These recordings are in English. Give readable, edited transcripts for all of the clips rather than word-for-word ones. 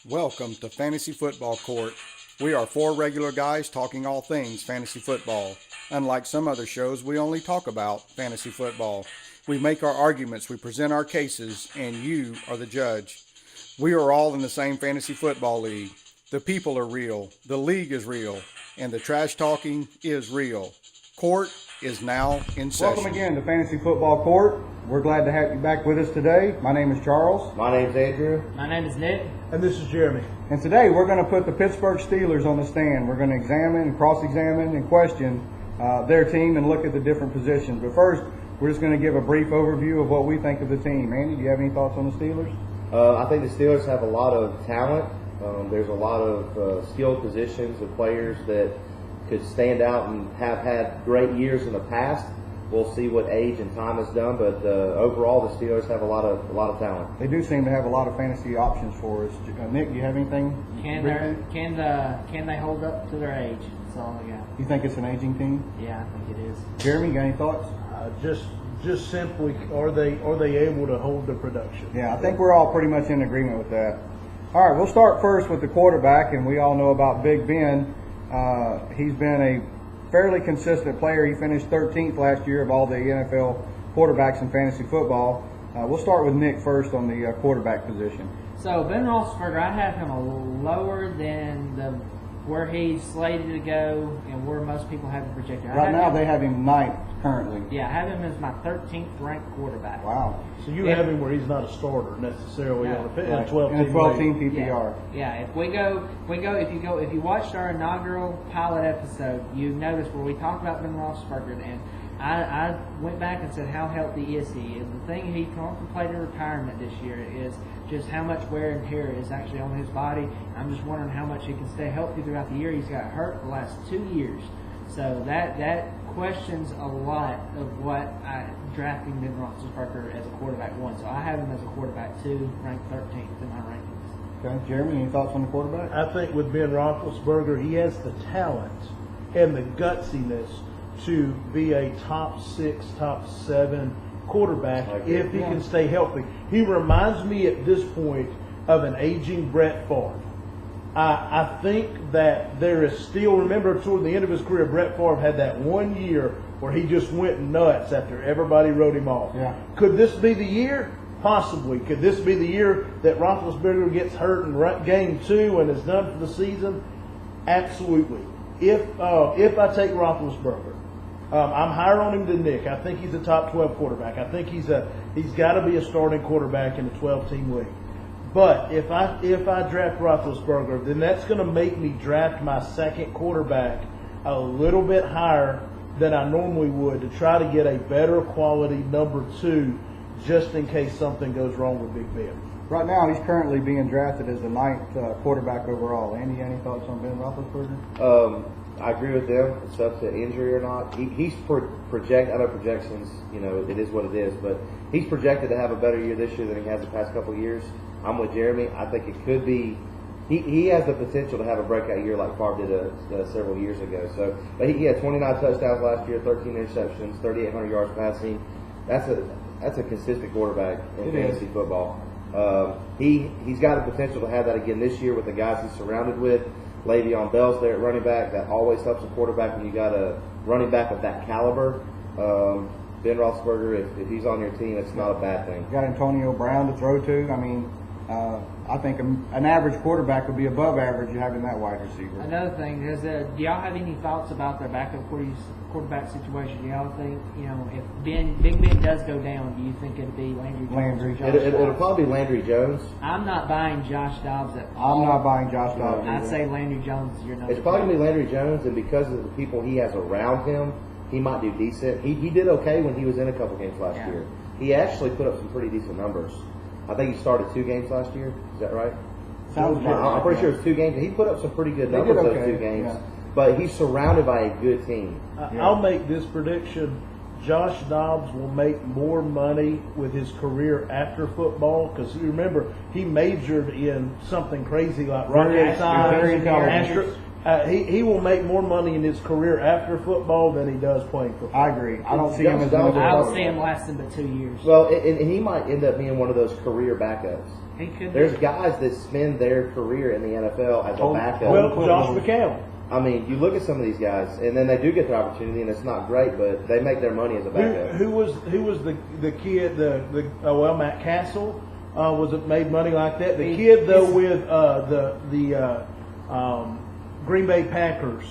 Welcome to Fantasy Football Court. We are four regular guys talking all things fantasy football. Unlike some other shows, we only talk about fantasy football. We make our arguments, we present our cases, and you are the judge. We are all in the same fantasy football league. The people are real, the league is real, and the trash talking is real. Court is now in session. Welcome again to Fantasy Football Court. We're glad to have you back with us today. My name is Charles. My name's Andrew. My name is Nick. And this is Jeremy. And today we're going to put the Pittsburgh Steelers on the stand. We're going to examine, cross-examine, and question their team and look at the different positions. But first, we're just going to give a brief overview of what we think of the team. Andy, do you have any thoughts on the Steelers? I think the Steelers have a lot of talent. There's a lot of skilled positions of players that could stand out and have had great years in the past. We'll see what age and time has done, but overall, the Steelers have a lot of talent. They do seem to have a lot of fantasy options for us. Nick, do you have anything? Can they hold up to their age? That's all I got. You think it's an aging team? Yeah, I think it is. Jeremy, you got any thoughts? Just simply, are they able to hold the production? Yeah, I think we're all pretty much in agreement with that. All right, we'll start first with the quarterback, and we all know about Big Ben. He's been a fairly consistent player. He finished 13th last year of all the NFL quarterbacks in fantasy football. We'll start with Nick first on the quarterback position. So Ben Roethlisberger, I have him a little lower than where he's slated to go and where most people have him projected. Right now they have him ninth currently. Yeah, I have him as my 13th ranked quarterback. Wow. So you have him where he's not a starter necessarily in a 12-team PPR. Yeah. If you watched our inaugural pilot episode, you noticed where we talked about Ben Roethlisberger, and I went back and said how healthy is he? And the thing he contemplated retirement this year is just how much wear and tear is actually on his body. I'm just wondering how much he can stay healthy throughout the year. He's got hurt the last 2 years, so that questions a lot of what drafting Ben Roethlisberger as a quarterback one. So I have him as a quarterback 2, ranked 13th in my rankings. Okay, Jeremy, any thoughts on the quarterback? I think with Ben Roethlisberger, he has the talent and the gutsiness to be a top 6, top 7 quarterback if he can stay healthy. He reminds me at this point of an aging Brett Favre. I think that there is still, remember toward the end of his career, Brett Favre had that 1 year where he just went nuts after everybody wrote him off. Yeah. Could this be the year? Possibly. Could this be the year that Roethlisberger gets hurt in game 2 and is done for the season? Absolutely. If I take Roethlisberger, I'm higher on him than Nick. I think he's a top 12 quarterback. I think he's got to be a starting quarterback in a 12-team league. But if I draft Roethlisberger, then that's going to make me draft my second quarterback a little bit higher than I normally would to try to get a better quality number 2 just in case something goes wrong with Big Ben. Right now, he's currently being drafted as the 9th quarterback overall. Andy, any thoughts on Ben Roethlisberger? I agree with them. It's up to injury or not. He's projected. I know projections. It is what it is. But he's projected to have a better year this year than he has the past couple of years. I'm with Jeremy. I think it could be. He has the potential to have a breakout year like Favre did several years ago. So, but he had 29 touchdowns last year, 13 interceptions, 3,800 yards passing. That's a consistent quarterback in fantasy football. He's got the potential to have that again this year with the guys he's surrounded with. Le'Veon Bell's there at running back. That always helps a quarterback when you got a running back of that caliber. Ben Roethlisberger, if he's on your team, it's not a bad thing. You got Antonio Brown to throw to. I mean, I think an average quarterback would be above average having that wide receiver. Another thing is, do y'all have any thoughts about their backup quarterback situation? Do y'all think, if Big Ben does go down, do you think it'd be Landry Jones? It'll probably be Landry Jones. I'm not buying Josh Dobbs at all. I'm not buying Josh Dobbs. I'd say Landry Jones is your number. It's probably going to be Landry Jones, and because of the people he has around him, he might do decent. He did okay when he was in a couple games last year. He actually put up some pretty decent numbers. I think he started 2 games last year. Is that right? Sounds good. I'm pretty sure it's 2 games. He put up some pretty good numbers those 2 games. Yeah. But he's surrounded by a good team. I'll make this prediction. Josh Dobbs will make more money with his career after football because you remember he majored in something crazy like rocket science, He will make more money in his career after football than he does playing football. I agree. I don't see him as Jones- another I don't quarterback. see him lasting but 2 years. Well, and he might end up being one of those career backups. He could. There's guys that spend their career in the NFL as a backup. Well, Josh McCown. I mean, you look at some of these guys, and then they do get their opportunity, and it's not great, but they make their money as a backup. Who was the kid? Matt Castle made money like that. The kid though with Green Bay Packers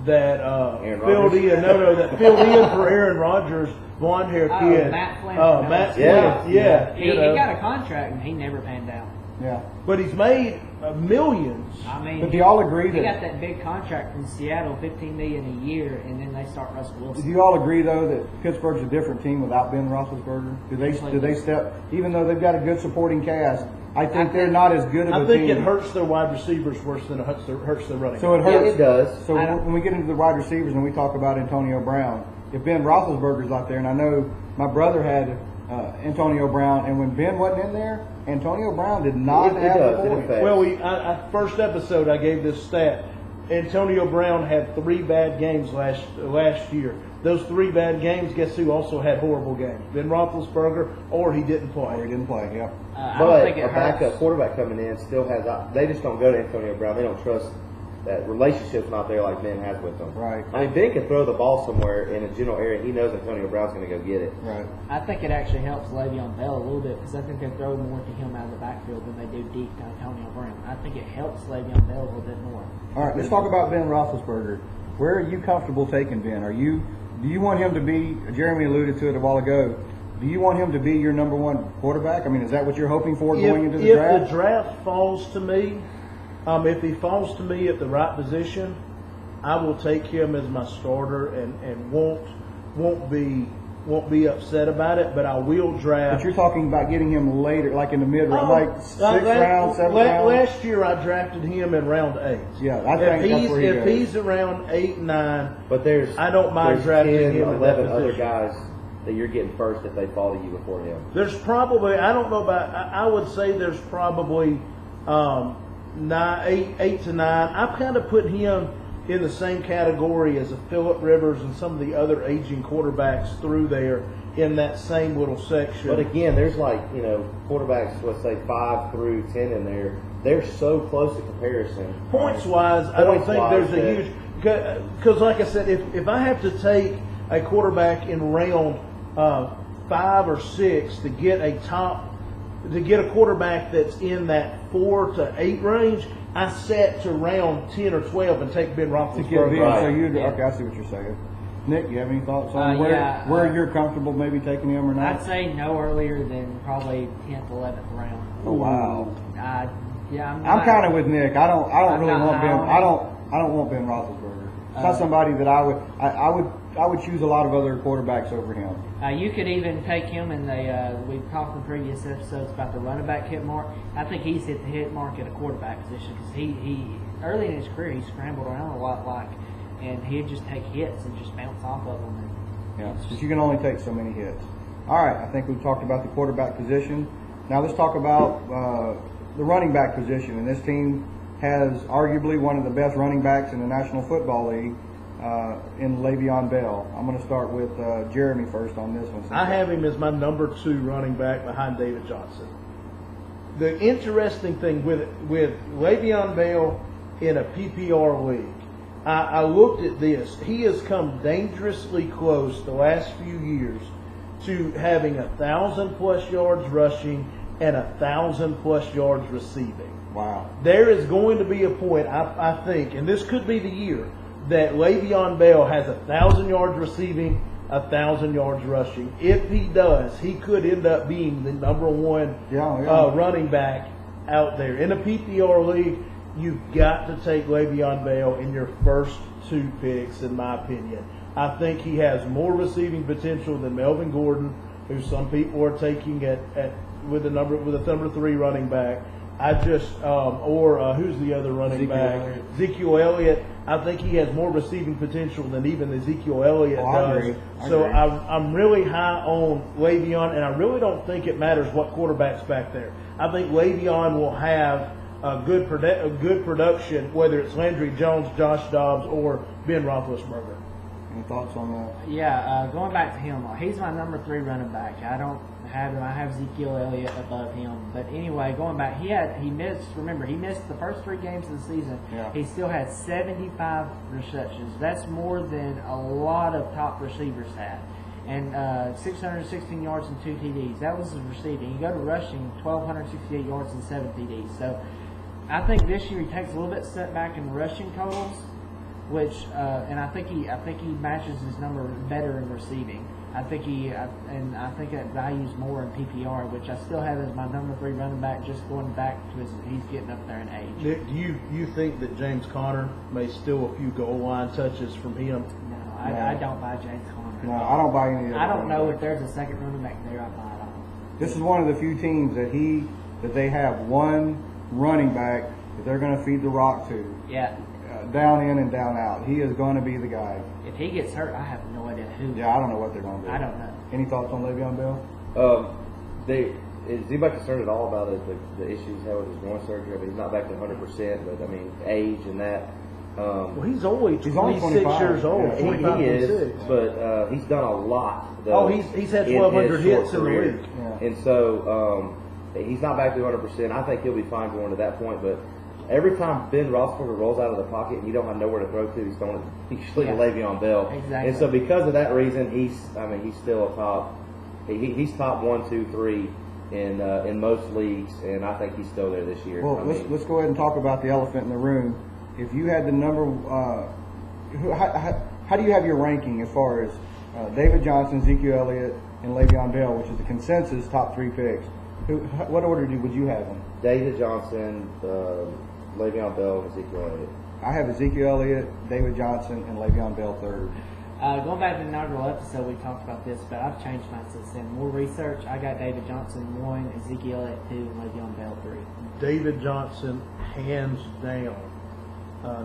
that Aaron filled Rodgers. in. That filled in for Aaron Rodgers, blonde hair kid. Matt Flynn. Matt Flynn. Yeah. Yeah. He got a contract and he never panned out. Yeah. But he's made millions. I mean, But do y'all agree he that? got that big contract from Seattle, $15 million a year, and then they start Russell Do Wilson. you all agree though that Pittsburgh's a different team without Ben Roethlisberger? Do they step? Even though they've got a good supporting cast, I think they're not as good of I a think team. it hurts their wide receivers worse than it hurts their running. So it Yeah, hurts. it does. So when we get into the wide receivers and we talk about Antonio Brown, if Ben Roethlisberger's out there, and I know my brother had Antonio Brown, and when Ben wasn't in there, Antonio Brown did not It have does. the It points. affects. Well, first episode I gave this stat. Antonio Brown had 3 bad games last year. Those 3 bad games, guess who also had horrible games? Ben Roethlisberger, or he didn't play. Or he didn't play. Yeah. I don't But think it a backup hurts. quarterback coming in still has. They just don't go to Antonio Brown. They don't trust that relationship's not there like Ben has with them. Right. I mean, Ben can throw the ball somewhere in a general area. He knows Antonio Brown's going to go get it. Right. I think it actually helps Le'Veon Bell a little bit because I think they throw more to him out of the backfield than they do deep to Antonio Brown. I think it helps Le'Veon Bell a little bit more. All right. Let's talk about Ben Roethlisberger. Where are you comfortable taking Ben? Do you want him to be? Jeremy alluded to it a while ago. Do you want him to be your number 1 quarterback? I mean, is that what you're hoping for going into the draft? If the draft falls to me, if he falls to me at the right position, I will take him as my starter and won't be upset about it. But I will draft. But you're talking about getting him later, like in the mid round, like 6th round, 7th round. Last year I drafted him in round 8. Yeah, I think that's where he if goes. he's around 8, 9, But I don't mind drafting 10, him at 11 that other position. guys that you're getting first if they fall to you before him. There's probably, I don't know about, I would say there's probably 8 to 9. I've kind of put him in the same category as a Phillip Rivers and some of the other aging quarterbacks through there in that same little section. But again, there's quarterbacks, let's say 5 through 10 in there. They're so close to comparison. Points wise, I don't think Points-wise, there's a huge, because like I said, if I have to take a quarterback in round 5 or 6 to get a quarterback that's in that 4 to 8 range, I set to round 10 or 12 and take Ben To get Ben, Roethlisberger. so you okay? I see what you're saying. Nick, you have any thoughts on where you're comfortable maybe taking him or not? I'd say no earlier than probably 10th, 11th round. Oh wow! I'm kind of with Nick. I don't I'm really not want high Ben. on I don't want Ben Roethlisberger. It's not somebody that I would choose a lot of other quarterbacks over him. You could even take him in we've talked in previous episodes about the running back hit mark. I think he's hit the hit mark at a quarterback position because he early in his career he scrambled around a lot and he'd just take hits and just bounce off of them. Yeah, because you can only take so many hits. All right, I think we've talked about the quarterback position. Now let's talk about the running back position. And this team has arguably one of the best running backs in the National Football League in Le'Veon Bell. I'm going to start with Jeremy first on this one. I have him as my number 2 running back behind David Johnson. The interesting thing with Le'Veon Bell in a PPR league, I looked at this. He has come dangerously close the last few years to having 1,000+ yards rushing and 1,000+ yards receiving. Wow. There is going to be a point, I think, and this could be the year, that Le'Veon Bell has 1,000 yards receiving, 1,000 yards rushing. If he does, he could end up being the number 1 running back out there. In a PPR league, you've got to take Le'Veon Bell in your first 2 picks, in my opinion. I think he has more receiving potential than Melvin Gordon, who some people are taking with the number 3 running back. Who's the other running back? Ezekiel Elliott. I think he has more receiving potential than even Ezekiel Elliott does. So I'm really high on Le'Veon, and I really don't think it matters what quarterback's back there. I think Le'Veon will have good production, whether it's Landry Jones, Josh Dobbs, or Ben Roethlisberger. Any thoughts on that? Yeah, going back to him, he's my number 3 running back. I don't have him. I have Ezekiel Elliott above him. But anyway, going back, he missed. Remember, he missed the first 3 games of the season. Yeah. He still had 75 receptions. That's more than a lot of top receivers had. And 616 yards and 2 TDs. That was his receiving. You go to rushing, 1,268 yards and 7 TDs. So I think this year he takes a little bit step back in the rushing totals, which and I think he matches his number better in receiving. I think that values more in PPR, which I still have as my number 3 running back. Just going back to he's getting up there in age. Do you think that James Conner may steal a few goal line touches from him? No, I don't buy James Conner. No, I don't buy any of that. I don't know if there's a second running back there. I buy it all. This is one of the few teams that they have one running back that they're going to feed the rock to. Yeah. Down in and down out. He is going to be the guy. If he gets hurt, I have no idea who. Yeah, I don't know what they're going to do. I don't know. Any thoughts on Le'Veon Bell? Is anybody concerned at all about the issues he's had with his groin surgery? I mean, he's not back to 100%, but I mean, age and that. Well, he's only 26 25. years old. Yeah, 25, he is, 26. but he's done a lot. Though, he's had 1,200 hits in the league. Yeah. And so he's not back to 100%. I think he'll be fine going to that point, but every time Ben Roethlisberger rolls out of the pocket and you don't have nowhere to throw to, he's throwing it usually to Le'Veon Bell. Exactly. And so because of that reason, he's still a top. He's top 1, 2, 3 in most leagues, and I think he's still there this year. Well, let's go ahead and talk about the elephant in the room. If you had the number, how do you have your ranking as far as David Johnson, Ezekiel Elliott, and Le'Veon Bell, which is the consensus top 3 picks? What order would you have them? David Johnson, Le'Veon Bell, and Ezekiel Elliott. I have Ezekiel Elliott, David Johnson, and Le'Veon Bell 3rd. Going back to the inaugural episode, we talked about this, but I've changed mine since then. More research. I got David Johnson 1, Ezekiel Elliott 2, and Le'Veon Bell 3. David Johnson, hands down,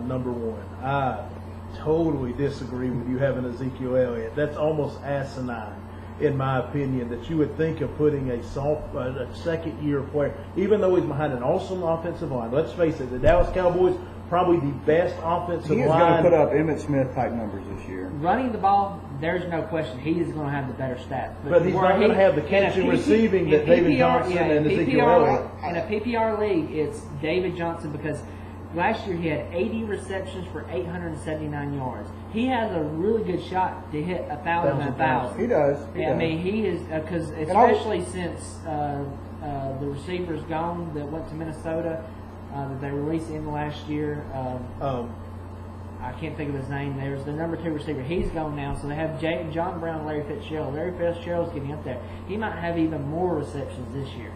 number 1. I totally disagree with you having Ezekiel Elliott. That's almost asinine, in my opinion, that you would think of putting a second-year player, even though he's behind an awesome offensive line. Let's face it, the Dallas Cowboys, probably the best offensive line. He is going to put up Emmitt Smith type numbers this year. Running the ball, there's no question. He is going to have the better stats. But he's not going to have the catching receiving that David Johnson and Ezekiel Elliott. In a PPR league, it's David Johnson because last year he had 80 receptions for 879 yards. He has a really good shot to hit 1,000 and 1,000. He does. I mean, he is because especially since the receiver's gone that went to Minnesota that they released in last year. I can't think of his name. There's the number 2 receiver. He's gone now, so they have John Brown, Larry Fitzgerald. Larry Fitzgerald's getting up there. He might have even more receptions this year.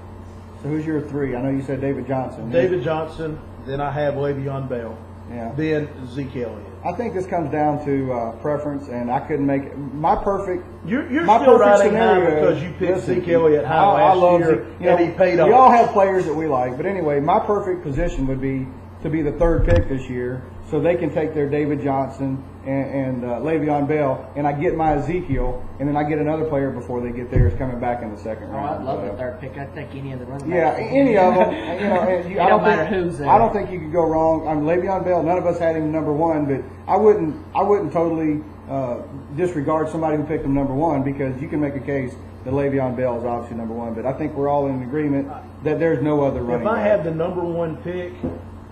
So who's your 3? I know you said David Johnson. David Johnson. Then I have Le'Veon Bell. Yeah. Then Ezekiel Elliott. I think this comes down to preference, and I couldn't make it. My perfect. You're my still perfect riding high scenario because you picked listen, Ezekiel Elliott high I last love year, you know, and he paid off. We all have players that we like, but anyway, my perfect position would be to be the 3rd pick this year, so they can take their David Johnson and Le'Veon Bell, and I get my Ezekiel, and then I get another player before they get theirs coming back in the 2nd round. I'd love the 3rd pick. I'd take any of the running Yeah, backs. any of them. You know, and It don't matter who's there. I don't think you could go wrong. I mean, Le'Veon Bell. None of us had him number 1, but I wouldn't totally disregard somebody who picked him number 1 because you can make a case that Le'Veon Bell is obviously number 1. But I think we're all in agreement that there's no other running If I back. had the number 1 pick,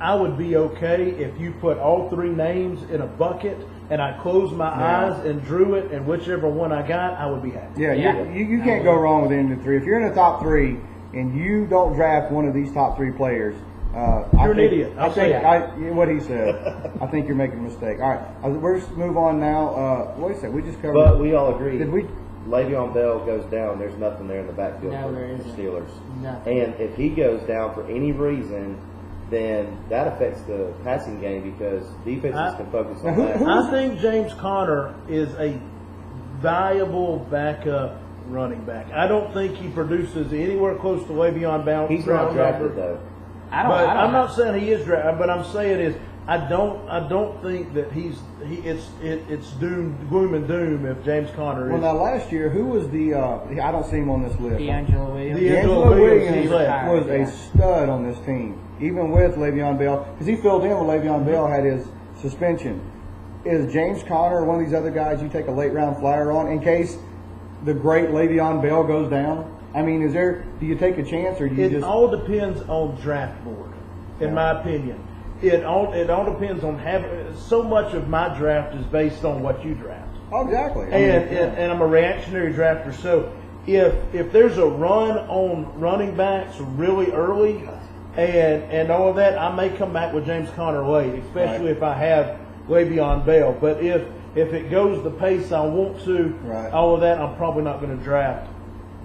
I would be okay if you put all 3 names in a bucket and I closed my eyes and drew it, and whichever one I got, I would be happy. Yeah, Yeah. you can't go wrong with any of the 3. If you're in the top 3 and you don't draft one of these top 3 players, You're an idiot. I'll say it. What he said. I think you're making a mistake. All right, let's move on now. What did he say? We just covered. But we all agree. Did we? Le'Veon Bell goes down, there's nothing there in the backfield No, for there the isn't. Steelers. Nothing. And if he goes down for any reason, then that affects the passing game because defenses can focus on that. I think James Conner is a valuable backup running back. I don't think he produces anywhere close to Le'Veon Bell. He's not drafted though. I'm I'm not saying he is drafted, but I'm saying is I don't think that it's gloom and doom if James Conner Well, is. now last year, who was the? I don't see him on this list. D'Angelo Williams. D'Angelo Williams, Williams he left. was a stud on this team, even with Le'Veon Bell, because he filled in when Le'Veon Bell had his suspension. Is James Conner one of these other guys you take a late round flyer on in case the great Le'Veon Bell goes down? I mean, do you take a chance, or do you It just? all depends on draft board, in my opinion. It all depends on so much of my draft is based on what you draft. Oh, exactly. And I'm a reactionary drafter, so if there's a run on running backs really early and all of that, I may come back with James Conner late, especially if I have Le'Veon Bell. But if it goes the pace I want to, all of that, I'm probably not going to draft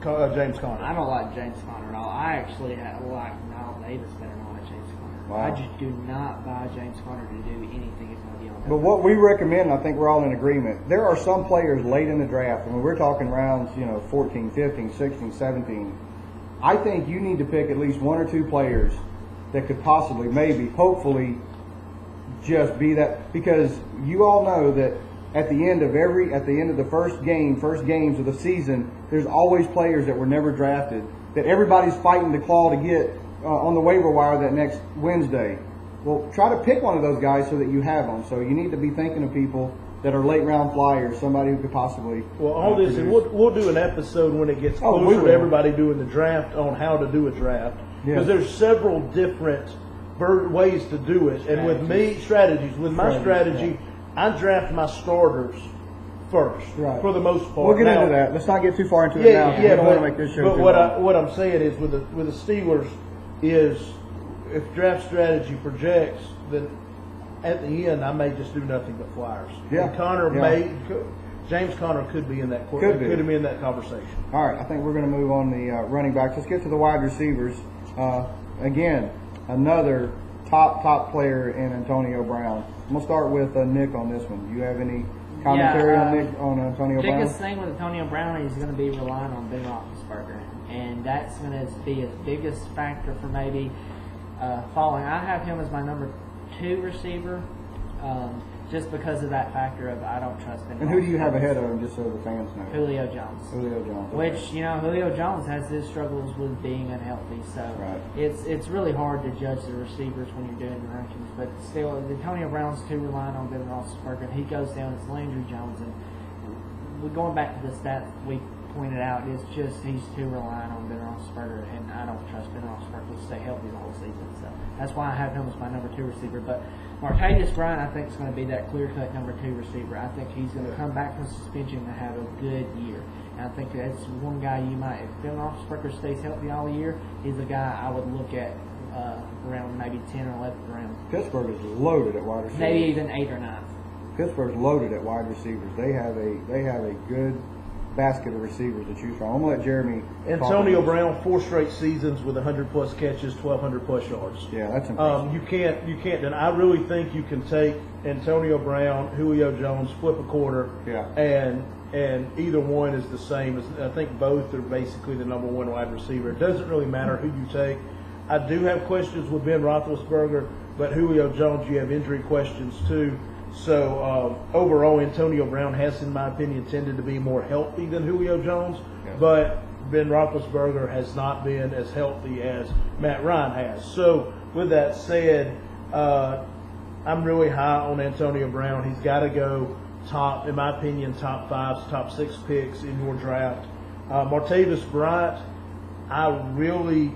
James Conner. I don't like James Conner at all. I actually like Niall Davis better than I like James Conner. Wow. I just do not buy James Conner to do anything if not beyond that. But what we recommend, I think we're all in agreement, there are some players late in the draft, and when we're talking rounds, 14, 15, 16, 17, I think you need to pick at least one or two players that could possibly, maybe, hopefully, just be that, because you all know that at the end of the first games of the season, there's always players that were never drafted that everybody's fighting to claw to get on the waiver wire that next Wednesday. Well, try to pick one of those guys so that you have them. So you need to be thinking of people that are late round flyers, somebody who could possibly. Well, all this, and we'll do an episode when it gets closer to everybody doing the draft on how to do a draft, because there's several different ways to do it. And with my strategy, I draft my starters first for the most part. We'll get into that. Let's not get too far into it now. We don't want to make this show but too what I'm saying is with the Steelers is if draft strategy projects, then at the end I may just do nothing but flyers. Yeah. And James Conner could be in that could be in that conversation. All right, I think we're going to move on the running backs. Let's get to the wide receivers. Again, another top player in Antonio Brown. I'm going to start with Nick on this one. Do you have any commentary on Antonio Brown? The biggest thing with Antonio Brown is going to be relying on Ben Roethlisberger, and that's going to be his biggest factor for maybe falling. I have him as my number 2 receiver, just because of that factor of I don't trust Ben. And who do you have ahead of him, just so the fans know? Julio Jones. Which, Julio Jones has his struggles with being unhealthy, so it's really hard to judge the receivers when you're doing the rankings. But still, Antonio Brown's too relying on Ben Roethlisberger, and he goes down as Landry Jones. And we're going back to the stat we pointed out, it's just he's too reliant on Ben Roethlisberger, and I don't trust Ben Roethlisberger to stay healthy the whole season. So that's why I have him as my number 2 receiver. But Martavis Bryant, I think, is going to be that clear-cut number 2 receiver. I think he's going to come back from suspension and have a good year. And I think that's one guy you might, if Ben Roethlisberger stays healthy all year, he's a guy I would look at around maybe 10 or 11th round. Pittsburgh is loaded at wide receivers. Maybe even 8th or 9th. Pittsburgh's loaded at wide receivers. They have a good basket of receivers to choose from. I'm going to let Jeremy. Antonio Brown, 4 straight seasons with 100+ catches, 1,200+ yards. Yeah, that's impressive. You can't. And I really think you can take Antonio Brown, Julio Jones, flip a quarter, and either one is the same. I think both are basically the number 1 wide receiver. It doesn't really matter who you take. I do have questions with Ben Roethlisberger, but Julio Jones, you have injury questions too. So overall, Antonio Brown has, in my opinion, tended to be more healthy than Julio Jones, but Ben Roethlisberger has not been as healthy as Matt Ryan has. So with that said, I'm really high on Antonio Brown. He's got to go top, in my opinion, top 5, top 6 picks in your draft. Martavis Bryant, I really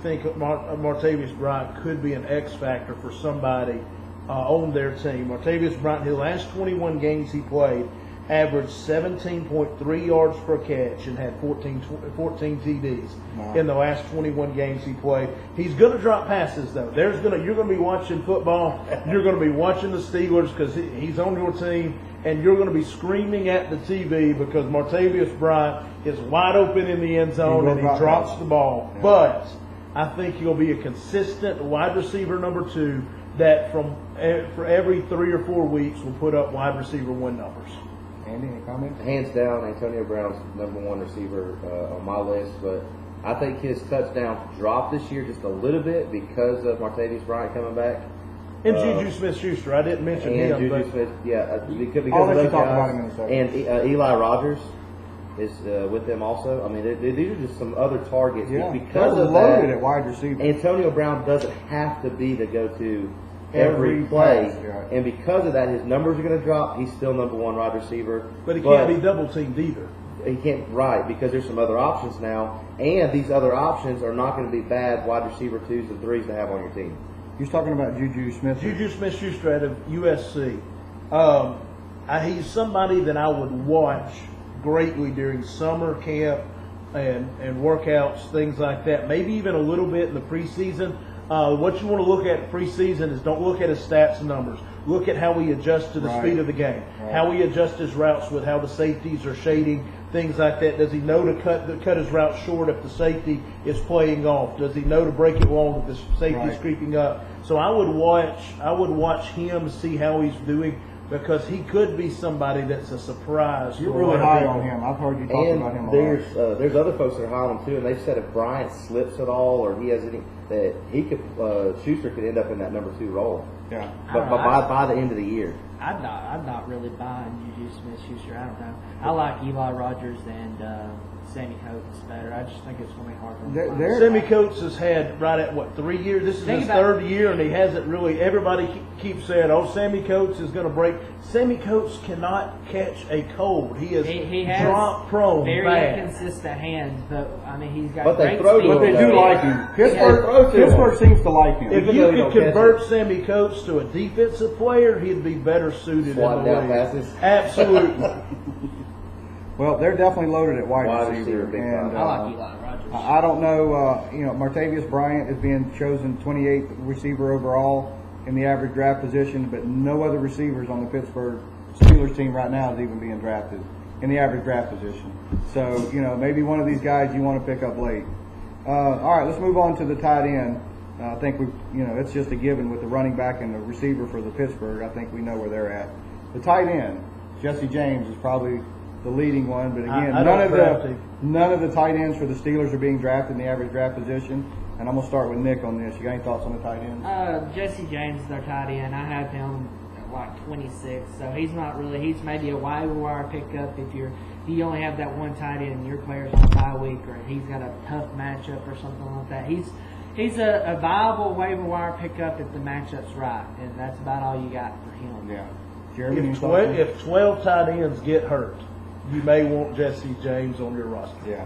think Martavis Bryant could be an X factor for somebody on their team. Martavis Bryant, in the last 21 games he played, averaged 17.3 yards per catch and had 14 TDs in the last 21 games he played. He's going to drop passes, though. You're going to be watching football. You're going to be watching the Steelers because he's on your team, and you're going to be screaming at the TV because Martavis Bryant is wide open in the end zone and he drops the ball. Yeah. But I think he'll be a consistent wide receiver number 2 that for every 3 or 4 weeks will put up wide receiver 1 numbers. Andy, any comments? Hands down, Antonio Brown's number 1 receiver on my list, but I think his touchdown dropped this year just a little bit because of Martavis Bryant coming back. And Juju Smith-Schuster, I didn't mention and him. Juju but Smith, because I'll of let you those talk guys, about him in a second. and Eli Rogers is with them also. I mean, these are just some other targets. Yeah, Because they're of loaded that, at wide receiver. Antonio Brown doesn't have to be the go-to every play, pass, yeah. and because of that, his numbers are going to drop. He's still number one wide receiver, But he can't be double teamed either. He can't, right, because there's some other options now, and these other options are not going to be bad wide receiver 2s and 3s to have on your team. He's talking about Juju Smith. Juju Smith-Schuster out of USC. He's somebody that I would watch greatly during summer camp and workouts, things like that. Maybe even a little bit in the preseason. What you want to look at preseason is don't look at his stats and numbers. Look at how he adjusts to the Right. speed of the game, Right. how he adjusts his routes with how the safeties are shading, things like that. Does he know to cut his route short if the safety is playing off? Does he know to break it long if the safety is Right. creeping up? So I would watch him, see how he's doing, because he could be somebody that's a surprise. You're to a really lot of high people. on him. I've heard you talk about him And a lot. there's other folks that are high on him too, and they've said if Bryant slips at all or he has any, that he could Schuster could end up in that number 2 role. Yeah. But by the end of the year, I'm not really buying Juju Smith-Schuster. I don't know. I like Eli Rogers and Sammy Coates better. I just think it's going to be hard for him. to find. They're- Sammy Coates has had right at 3 years. This is Think his about- third year, and he hasn't really. Everybody keeps saying, "Oh, Sammy Coates is going to break." Sammy Coates cannot catch a cold. He is He has drop prone, very bad. inconsistent hands, but I mean he's got But they great throw to speed. him, But they do Yeah. like him. throw to Pittsburgh him. seems to like him. If Even you though he could don't catch convert it. Sammy Coates to a defensive player, he'd be better suited Swatting in the down league. passes. Absolutely. Well, they're definitely loaded at wide Wide receiver. receiver, big And, time. I like Eli Rogers. I don't know, Martavius Bryant is being chosen 28th receiver overall in the average draft position, but no other receivers on the Pittsburgh Steelers team right now is even being drafted in the average draft position. So, maybe one of these guys you want to pick up late. All right, let's move on to the tight end. I think it's just a given with the running back and the receiver for the Pittsburgh. I think we know where they're at. The tight end, Jesse James, is probably the leading one, but again, I don't draft him. none of the tight ends for the Steelers are being drafted in the average draft position. And I'm going to start with Nick on this. You got any thoughts on the tight ends? Jesse James is their tight end. I have him at like 26, so he's not really. He's maybe a waiver wire pickup if you only have that one tight end and your player's on bye week or he's got a tough matchup or something like that. He's a viable waiver wire pickup if the matchup's right, and that's about all you got for him. Yeah. Jeremy, any If thoughts? if 12 tight ends get hurt, you may want Jesse James on your roster. Yeah.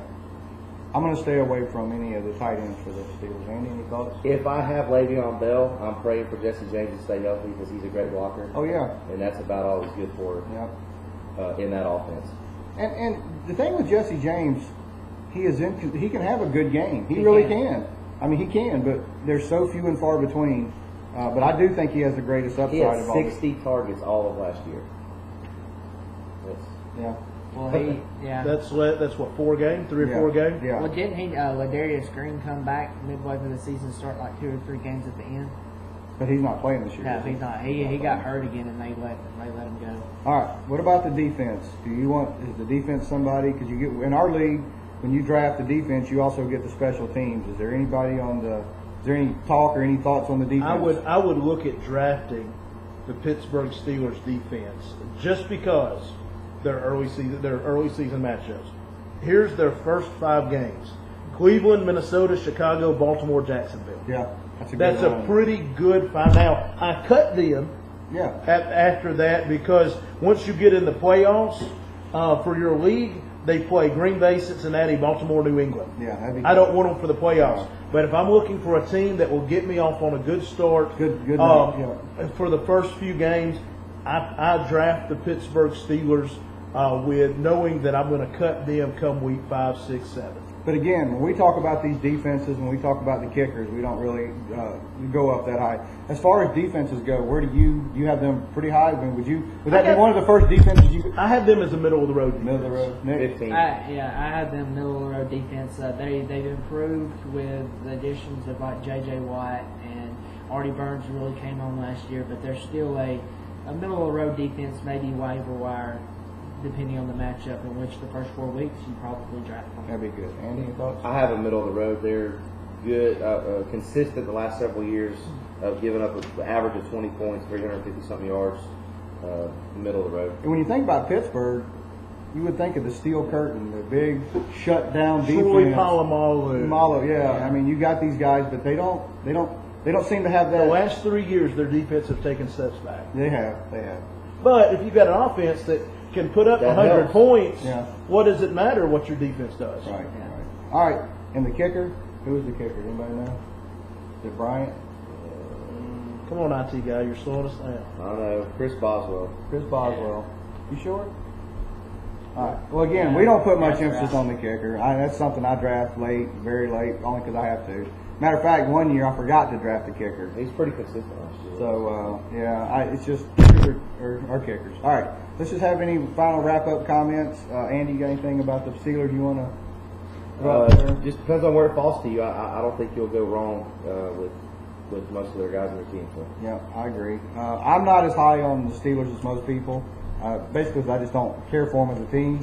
I'm going to stay away from any of the tight ends for the Steelers. Andy, any thoughts? If I have Le'Veon Bell, I'm praying for Jesse James to stay healthy because he's a great blocker, Oh, yeah. and that's about all he's good for Yeah. in that offense. And the thing with Jesse James, he can have a good game. He He really can. can. I mean, he can, but there's so few and far between. But I do think he has the greatest upside He had of all this. 60 targets all of last year. Yeah. Well, yeah. That's what 4 games, 3 or 4 games. Yeah. Well, didn't he, Ladarius Green come back midway through the season, start like 2 or 3 games at the end? But he's not playing this year. No, is he? he's not. He got hurt again, and they let him go. All right. What about the defense? Is the defense somebody? Because you get in our league, when you draft the defense, you also get the special teams. Is there anybody Is there any talk or any thoughts on the defense? I would look at drafting the Pittsburgh Steelers defense just because their early season matchups. Here's their first 5 games: Cleveland, Minnesota, Chicago, Baltimore, Jacksonville. Yeah. That's a good That's a run. pretty good find. Now I cut them Yeah. after that because once you get in the playoffs for your league, they play Green Bay, Cincinnati, Baltimore, New England. Yeah. That'd be I don't want them for the playoffs. But if I'm looking for a team that will get me off on a good start, Good for the first few games, I draft the Pittsburgh Steelers with knowing that I'm going to cut them come week 5, 6, 7. But again, when we talk about these defenses, when we talk about the kickers, we don't really go up that high. As far as defenses go, where do you have them pretty high? I mean, would that be one of the first defenses you I have them as a middle of the road. middle of the road? Nick? 15. I had them middle of the road defense. They've improved with the additions of like J.J. Watt and Artie Burns really came on last year, but they're still a middle of the road defense, maybe waiver wire, depending on the matchup, in which the first 4 weeks you probably draft them. That'd be good. Andy, any thoughts? I have a middle of the road. They're good, consistent the last several years. of giving up an average of 20 points, 350-something yards, middle of the road. And when you think about Pittsburgh, you would think of the steel curtain, the big shut-down defense. Troy Polamalu. Malo, yeah. I mean, you got these guys, but they don't seem to have that. The last 3 years, their defense have taken steps back. They have. But if you've got an offense that can put up That 100 helps. points, Yeah. what does it matter what your defense does? Right. All right. And the kicker? Who is the kicker? Anybody know? Is it Bryant? Come on, IT guy, you're slowing us down. I don't know. Chris Boswell. Chris Boswell. You sure? All right. Well, again, we don't put much emphasis on the kicker. That's something I draft late, very late, only because I have to. Matter of fact, one year I forgot to draft a kicker. He's pretty consistent last year. So, it's just kickers are kickers. All right. Let's just have any final wrap-up comments. Andy, you got anything about the Steelers you want to Just depends on where it falls to you. I don't think you'll go wrong with most of their guys on their team. So. Yeah, I agree. I'm not as high on the Steelers as most people, basically because I just don't care for them as a team.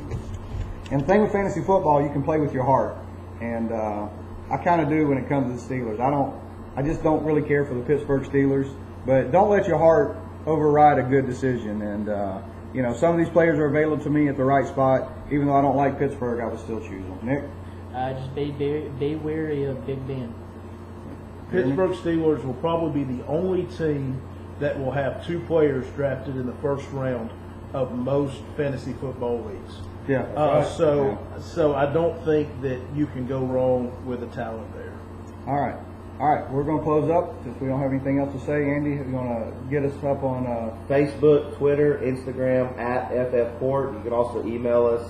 And the thing with fantasy football, you can play with your heart, and I kind of do when it comes to the Steelers. I just don't really care for the Pittsburgh Steelers, but don't let your heart override a good decision. And some of these players are available to me at the right spot. Even though I don't like Pittsburgh, I would still choose them. Nick? Just be wary of Big Ben. Pittsburgh Steelers will probably be the only team that will have 2 players drafted in the first round of most fantasy football leagues. Yeah. So I don't think that you can go wrong with the talent there. All right. We're going to close up since we don't have anything else to say. Andy, you're going to get us up on Facebook, Twitter, Instagram at FFCourt. You can also email us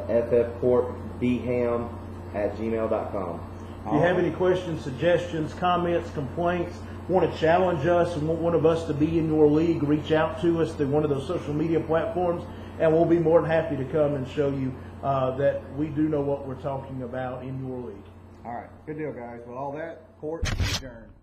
ffcourtbham@gmail.com. If you have any questions, suggestions, comments, complaints, want to challenge us and want one of us to be in your league, reach out to us through one of those social media platforms, and we'll be more than happy to come and show you that we do know what we're talking about in your league. All right. Good deal, guys. With all that, court adjourned.